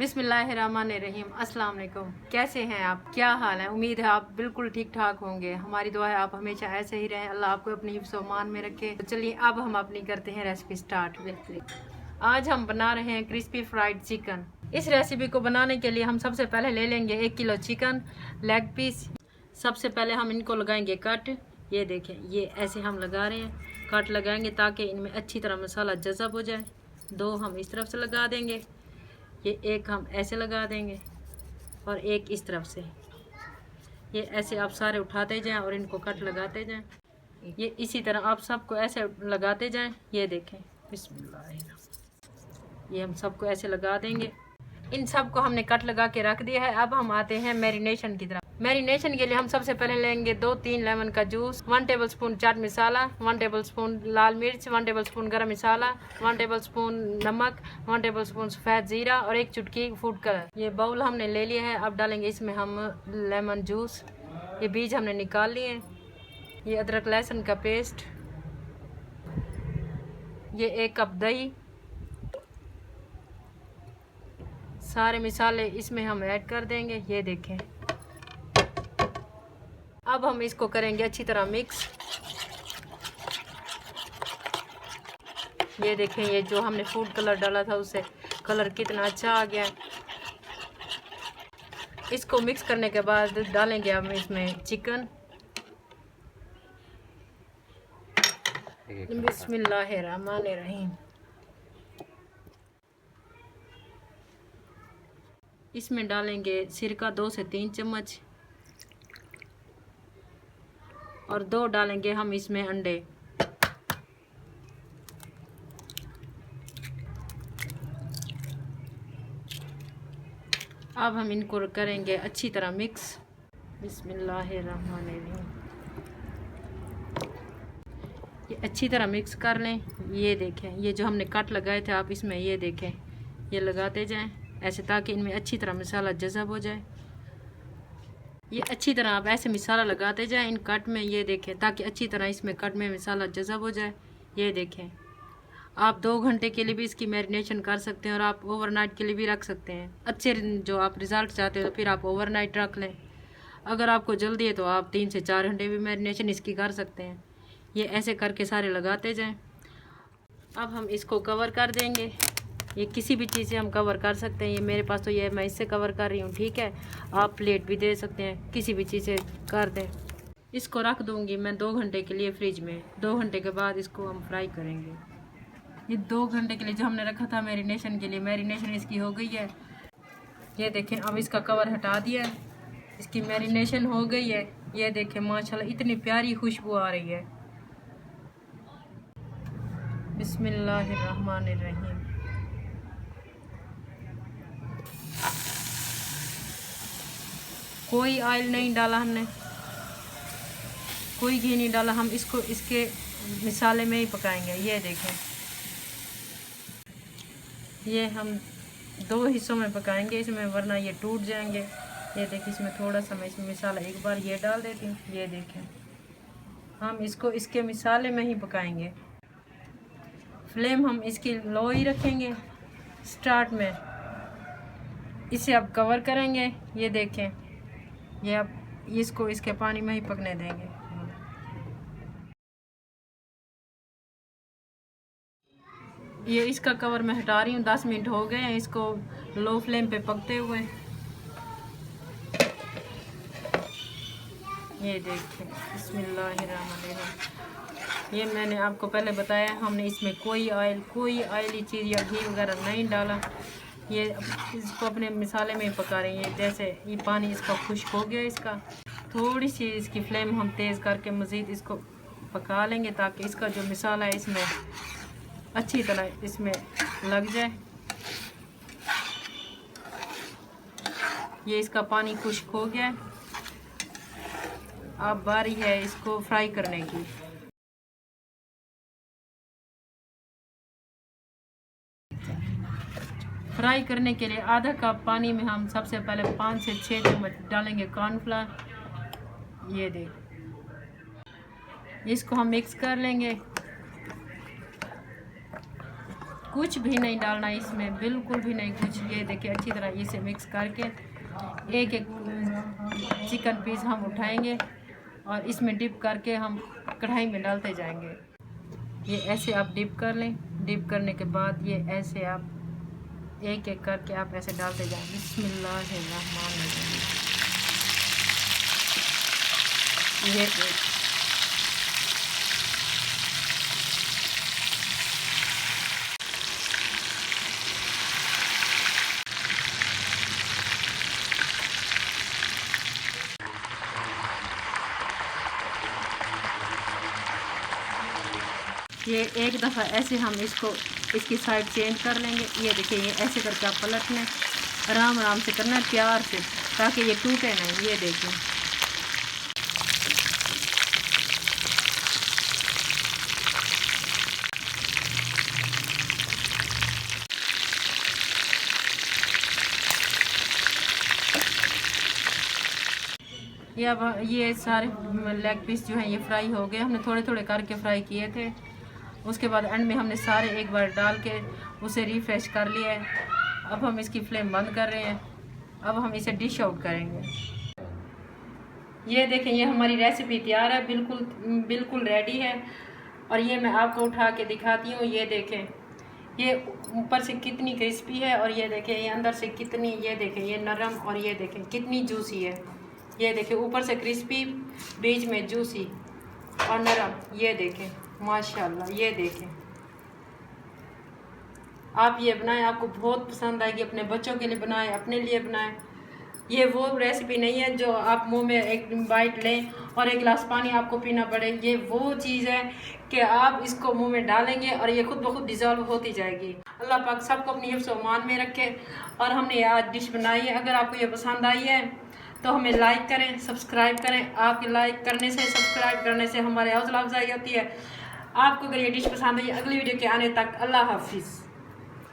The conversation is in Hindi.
बिस्मिल्लाहिर्रहमानिर्रहीम। अस्सलाम वालेकुम। कैसे हैं आप? क्या हाल है? उम्मीद है आप बिल्कुल ठीक ठाक होंगे। हमारी दुआ है आप हमेशा ऐसे ही रहें, अल्लाह आपको अपनी हिफ्ज़ व अमान में रखे। तो चलिए अब हम अपनी करते हैं रेसिपी स्टार्ट। आज हम बना रहे हैं क्रिस्पी फ्राइड चिकन। इस रेसिपी को बनाने के लिए हम सबसे पहले ले लेंगे 1 किलो चिकन लेग पीस। सबसे पहले हम इनको लगाएंगे कट। ये देखें, ये ऐसे हम लगा रहे हैं, कट लगाएंगे ताकि इनमें अच्छी तरह मसाला जज़ब हो जाए। 2 हम इस तरफ से लगा देंगे, ये एक हम ऐसे लगा देंगे और एक इस तरफ से। ये ऐसे आप सारे उठाते जाएं और इनको कट लगाते जाएं। ये इसी तरह आप सबको ऐसे लगाते जाएं। ये देखें, बिस्मिल्लाह। ये हम सबको ऐसे लगा देंगे। इन सबको हमने कट लगा के रख दिया है। अब हम आते हैं मैरिनेशन की तरफ। मैरिनेशन के लिए हम सबसे पहले लेंगे 2-3 लेमन का juice, 1 tablespoon chaat masala, 1 tablespoon लाल मिर्च, 1 टेबलस्पून गरम मसाला, 1 टेबलस्पून नमक, 1 टेबलस्पून सफ़ेद ज़ीरा और 1 चुटकी फूड कलर। ये बाउल हमने ले लिया है। अब डालेंगे इसमें हम लेमन जूस। ये बीज हमने निकाल लिए हैं। ये अदरक लहसुन का पेस्ट, ये 1 कप दही, सारे मसाले इसमें हम ऐड कर देंगे। ये देखें, अब हम इसको करेंगे अच्छी तरह मिक्स। ये देखें, ये जो हमने फूड कलर डाला था उससे कलर कितना अच्छा आ गया। इसको मिक्स करने के बाद डालेंगे हम इसमें चिकन। बिस्मिल्लाहिर्रहमानिर्रहीम। इसमें डालेंगे सिरका 2 से 3 चम्मच और 2 डालेंगे हम इसमें अंडे। अब हम इनको करेंगे अच्छी तरह मिक्स। बिस्मिल्लाहिर्रहमानिर्रहीम। ये अच्छी तरह मिक्स कर लें। ये देखें, ये जो हमने कट लगाए थे आप इसमें ये देखें, ये लगाते जाएं ऐसे ताकि इनमें अच्छी तरह मसाला जज़ब हो जाए। ये अच्छी तरह आप ऐसे मसाला लगाते जाएं इन कट में। ये देखें, ताकि अच्छी तरह इसमें कट में मसाला जज़ब हो जाए। ये देखें, आप 2 घंटे के लिए भी इसकी मैरिनेशन कर सकते हैं और आप ओवरनाइट के लिए भी रख सकते हैं। अच्छे जो आप रिज़ल्ट चाहते हो तो फिर आप ओवरनाइट रख लें। अगर आपको जल्दी है तो आप 3 से 4 घंटे भी मैरिनेशन इसकी कर सकते हैं। ये ऐसे करके सारे लगाते जाएं। अब हम इसको कवर कर देंगे। ये किसी भी चीज़ से हम कवर कर सकते हैं। ये मेरे पास तो ये मैं इससे कवर कर रही हूँ, ठीक है। आप प्लेट भी दे सकते हैं, किसी भी चीज़ से कर दें। इसको रख दूँगी मैं 2 घंटे के लिए फ्रिज में। 2 घंटे के बाद इसको हम फ्राई करेंगे। ये 2 घंटे के लिए जो हमने रखा था मैरिनेशन के लिए, मैरिनेशन इसकी हो गई है। ये देखें, अब इसका कवर हटा दिया है, इसकी मैरिनेशन हो गई है। ये देखें, माशाल्लाह इतनी प्यारी खुशबू आ रही है। बिस्मिल्लाहिर्रहमानिर्रहीम। कोई ऑयल नहीं डाला हमने, कोई घी नहीं डाला। हम इसको इसके मसाले में ही पकाएंगे। ये देखें, ये हम 2 हिस्सों में पकाएंगे इसमें, वरना ये टूट जाएंगे। ये देखिए, इसमें थोड़ा सा मैं इसमें मसाला एक बार ये डाल देती हूँ। ये देखें, हम इसको इसके मसाले में ही पकाएंगे। फ्लेम हम इसकी लो ही रखेंगे स्टार्ट में। इसे अब कवर करेंगे। ये देखें, ये अब इसको इसके पानी में ही पकने देंगे। ये इसका कवर मैं हटा रही हूँ। 10 मिनट हो गए हैं इसको लो फ्लेम पे पकते हुए। ये देखें, बिस्मिल्लाहिर्रहमानिर्रहीम। ये मैंने आपको पहले बताया, हमने इसमें कोई ऑयली चीज़ या घी वगैरह नहीं डाला। ये इसको अपने मसाले में पका रही हैं। जैसे ये पानी इसका खुश्क हो गया, इसका थोड़ी सी इसकी फ्लेम हम तेज़ करके मज़ीद इसको पका लेंगे ताकि इसका जो मसाला है इसमें अच्छी तरह इसमें लग जाए। ये इसका पानी खुश्क हो गया। अब बारी है इसको फ्राई करने की। फ्राई करने के लिए आधा कप पानी में हम सबसे पहले 5 से 6 चम्मच डालेंगे कॉर्नफ्लावर। ये देख, इसको हम मिक्स कर लेंगे। कुछ भी नहीं डालना इसमें, बिल्कुल भी नहीं कुछ। ये देखिए अच्छी तरह इसे मिक्स करके एक एक चिकन पीस हम उठाएंगे और इसमें डिप करके हम कढ़ाई में डालते जाएंगे। ये ऐसे आप डिप कर लें। डिप करने के बाद ये ऐसे आप एक एक करके आप ऐसे डालते जाएं। बिस्मिल्लाहिर्रहमानिर्रहीम। ये एक दफ़ा ऐसे हम इसकी साइड चेंज कर लेंगे। ये देखिए ये ऐसे करके आप पलट लें, आराम आराम से करना है, प्यार से, ताकि ये टूटे नहीं। ये देखिए अब ये सारे लेग पीस जो हैं ये फ्राई हो गए। हमने थोड़े थोड़े करके फ्राई किए थे। उसके बाद एंड में हमने सारे एक बार डाल के उसे रिफ्रेश कर लिया है। अब हम इसकी फ्लेम बंद कर रहे हैं। अब हम इसे डिश आउट करेंगे। ये देखें ये हमारी रेसिपी तैयार है, बिल्कुल रेडी है। और ये मैं आपको उठा के दिखाती हूँ। ये देखें ये ऊपर से कितनी क्रिस्पी है और ये देखें ये अंदर से कितनी, ये देखें ये नरम और ये देखें कितनी जूसी है। ये देखें ऊपर से क्रिस्पी, बीच में जूसी और नरम। ये देखें माशाल्लाह। ये देखें आप ये बनाएं, आपको बहुत पसंद आएगी। अपने बच्चों के लिए बनाएं, अपने लिए बनाएं। ये वो रेसिपी नहीं है जो आप मुंह में एक बाइट लें और एक गिलास पानी आपको पीना पड़े। ये वो चीज़ है कि आप इसको मुंह में डालेंगे और ये खुद ब खुद डिज़ोल्व होती जाएगी। अल्लाह पाक सबको अपनी हिफ्ज़ व अमान में रखे। और हमने आज डिश बनाई है। अगर आपको ये पसंद आई है तो हमें लाइक करें, सब्सक्राइब करें। आपके लाइक करने से, सब्सक्राइब करने से हमारे हौसला अफजाई होती है। आपको अगर ये डिश पसंद आई, अगली वीडियो के आने तक अल्लाह हाफिज़।